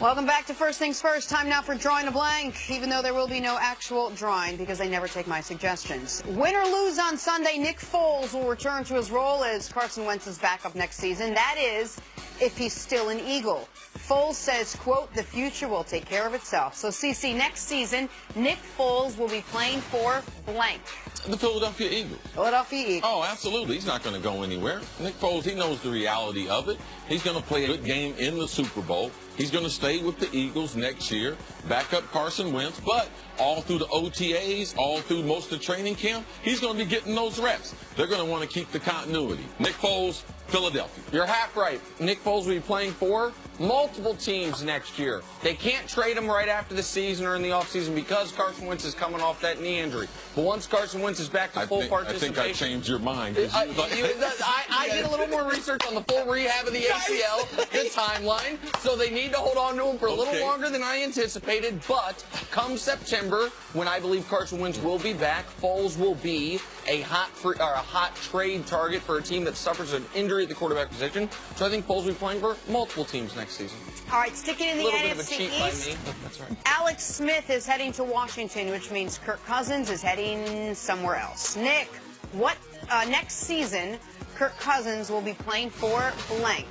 Welcome back to First Things First. Time now for Drawing a Blank, even though there will be no actual drawing because they never take my suggestions. Win or lose on Sunday, Nick Foles will return to his role as Carson Wentz's backup next season. That is, if he's still an Eagle. Foles says, quote, the future will take care of itself. So, CC, next season, Nick Foles will be playing for blank. The Philadelphia Eagles. Philadelphia Eagles. Oh, absolutely. He's not going to go anywhere. Nick Foles, he knows the reality of it. He's going to play a good game in the Super Bowl. He's going to stay with the Eagles next year, back up Carson Wentz, but all through the OTAs, all through most of the training camp, he's going to be getting those reps. They're going to want to keep the continuity. Nick Foles, Philadelphia. You're half right. Nick Foles will be playing for multiple teams next year. They can't trade him right after the season or in the offseason because Carson Wentz is coming off that knee injury. But once Carson Wentz is back to full participation... I think I changed your mind. I did a little more research on the full rehab of the ACL, the timeline, so they need to hold on to him for a little longer than I anticipated. But come September, when I believe Carson Wentz will be back, Foles will be a hot trade target for a team that suffers an injury at the quarterback position. So I think Foles will be playing for multiple teams next season. All right, sticking in the NFC East, that's right. Alex Smith is heading to Washington, which means Kirk Cousins is heading somewhere else. Nick, what next season Kirk Cousins will be playing for blank?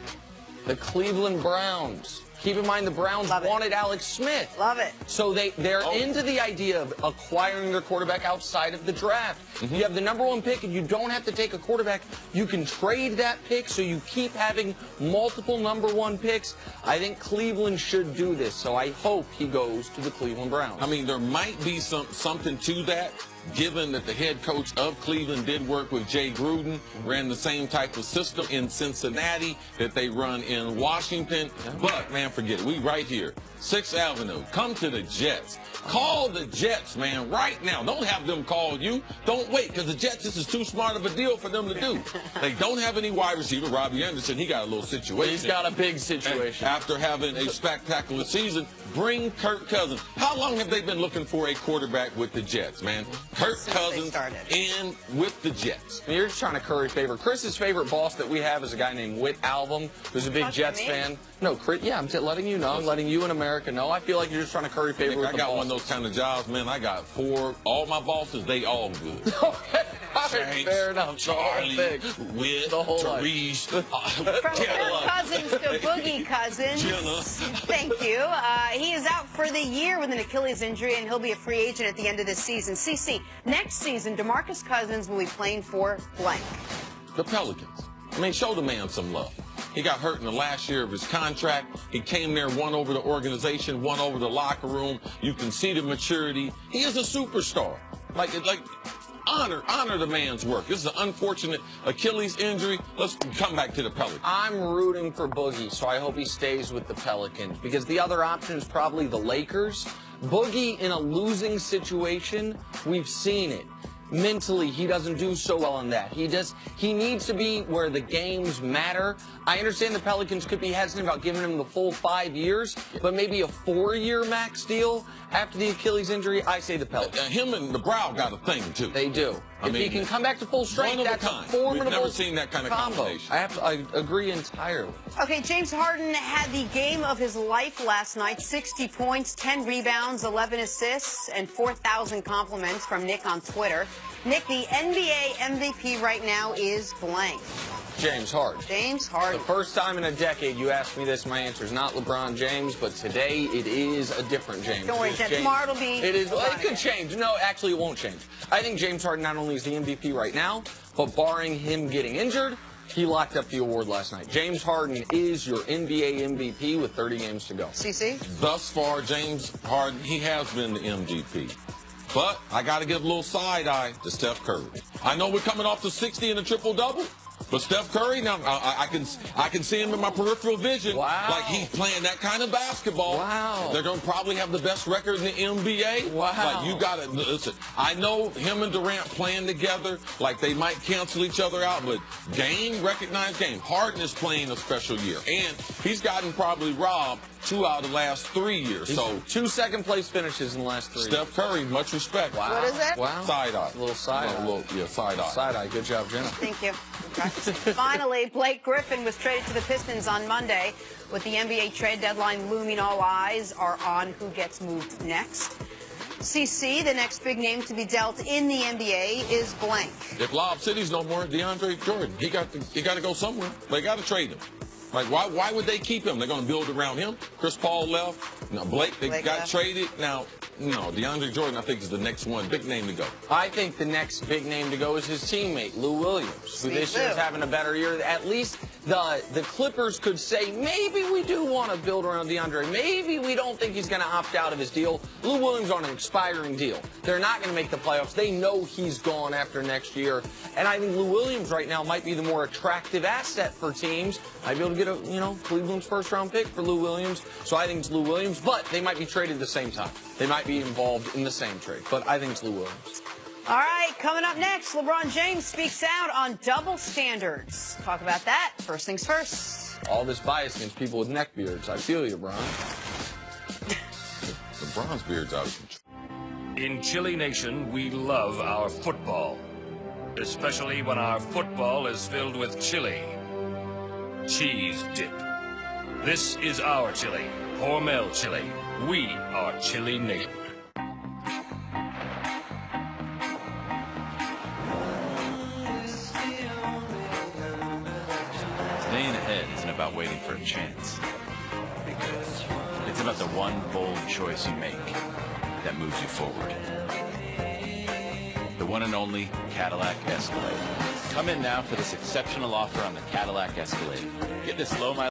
The Cleveland Browns. Keep in mind the Browns wanted Alex Smith. Love it. So they're into the idea of acquiring their quarterback outside of the draft. You have the #1 pick, and you don't have to take a quarterback. You can trade that pick, so you keep having multiple #1 picks. I think Cleveland should do this, so I hope he goes to the Cleveland Browns. I mean, there might be something to that, given that the head coach of Cleveland did work with Jay Gruden, ran the same type of system in Cincinnati that they run in Washington. But, man, forget it. We right here. 6th Avenue. Come to the Jets. Call the Jets, man, right now. Don't have them call you. Don't wait, because the Jets, this is too smart of a deal for them to do. They don't have any wide receiver. Robbie Anderson, he got a little situation. He's got a big situation. And after having a spectacular season, bring Kirk Cousins. How long have they been looking for a quarterback with the Jets, man? Kirk Cousins in with the Jets. You're just trying to curry favor. Chris's favorite boss that we have is a guy named Whit Album, who's a big Jets fan. No, Chris, yeah, I'm letting you know. I'm letting you in America know. I feel like you're just trying to curry favor with the I got bosses. one of those kind of jobs, man. I got 4. All my bosses, they all good. Okay, fair enough. Charlie, Whit, Therese, From Kirk Cousins to Boogie Cousins. Jenna. Thank you. He is out for the year with an Achilles injury, and he'll be a free agent at the end of this season. CC, next season, DeMarcus Cousins will be playing for blank. The Pelicans. I mean, show the man some love. He got hurt in the last year of his contract. He came there, won over the organization, won over the locker room. You can see the maturity. He is a superstar. Like honor the man's work. This is an unfortunate Achilles injury. Let's come back to the Pelicans. I'm rooting for Boogie, so I hope he stays with the Pelicans, because the other option is probably the Lakers. Boogie in a losing situation, we've seen it. Mentally, he doesn't do so well in that. He needs to be where the games matter. I understand the Pelicans could be hesitant about giving him the full 5 years, but maybe a 4-year max deal after the Achilles injury. I say the Pelicans. Him and the Brow got a thing, too. They do. If he can come back to full strength, that's a formidable We've never seen that kind of combination. I agree entirely. Okay, James Harden had the game of his life last night. 60 points, 10 rebounds, 11 assists, and 4,000 compliments from Nick on Twitter. Nick, the NBA MVP right now is blank. James Harden. James Harden. The first time in a decade you asked me this, my answer is not LeBron James, but today it is a different James. Don't worry, tomorrow it'll be It is. Well, it could change. No, actually it won't change. I think James Harden not only is the MVP right now, but barring him getting injured, he locked up the award last night. James Harden is your NBA MVP with 30 games to go. CC? Thus far, James Harden, he has been the MVP. But I got to give a little side eye to Steph Curry. I know we're coming off the 60 and a triple-double, but Steph Curry, now I can see him in my peripheral vision. Wow. Like he's playing that kind of basketball. Wow. They're going to probably have the best record in the NBA. Wow. Like you got to listen. I know him and Durant playing together, like they might cancel each other out, but recognized game. Harden is playing a special year, and he's gotten probably robbed 2 out of the last 3 years. So 2 second-place finishes in the last 3. Steph Curry, much respect. Wow. What is it? Wow. Side eye. A little side eye. Yeah, side eye. Side eye. Good job, Jenna. Thank you. Finally, Blake Griffin was traded to the Pistons on Monday. With the NBA trade deadline looming, all eyes are on who gets moved next. CC, the next big name to be dealt in the NBA, is blank. If Lob City's no more, DeAndre Jordan, he got to go somewhere. They got to trade him. Like, why would they keep him? They're going to build around him. Chris Paul left. Now, Blake got left. traded. Now, no, DeAndre Jordan, I think, is the next one. Big name to go. I think the next big name to go is his teammate, Lou Williams, who this year is having a better year. At least the Clippers could say, maybe we do want to build around DeAndre. Maybe we don't think he's going to opt out of his deal. Lou Williams on an expiring deal. They're not going to make the playoffs. They know he's gone after next year. And I think Lou Williams right now might be the more attractive asset for teams. Might be able to get Cleveland's first-round pick for Lou Williams. So I think it's Lou Williams, but they might be traded at the same time. They might be involved in the same trade, but I think it's Lou Williams. All right, coming up next, LeBron James speaks out on double standards. Talk about that. First things first. All this bias against people with neck beards. I feel you, Bron. LeBron's beard's out of control. In Chili Nation, we love our football, especially when our football is filled with chili. Cheese dip. This is our chili, Hormel chili. We are Chili Nation. Staying ahead isn't about waiting for a chance. It's about the one bold choice you make that moves you forward. The one and only Cadillac Escalade. Come in now for this exceptional offer on the Cadillac Escalade. Get this low mileage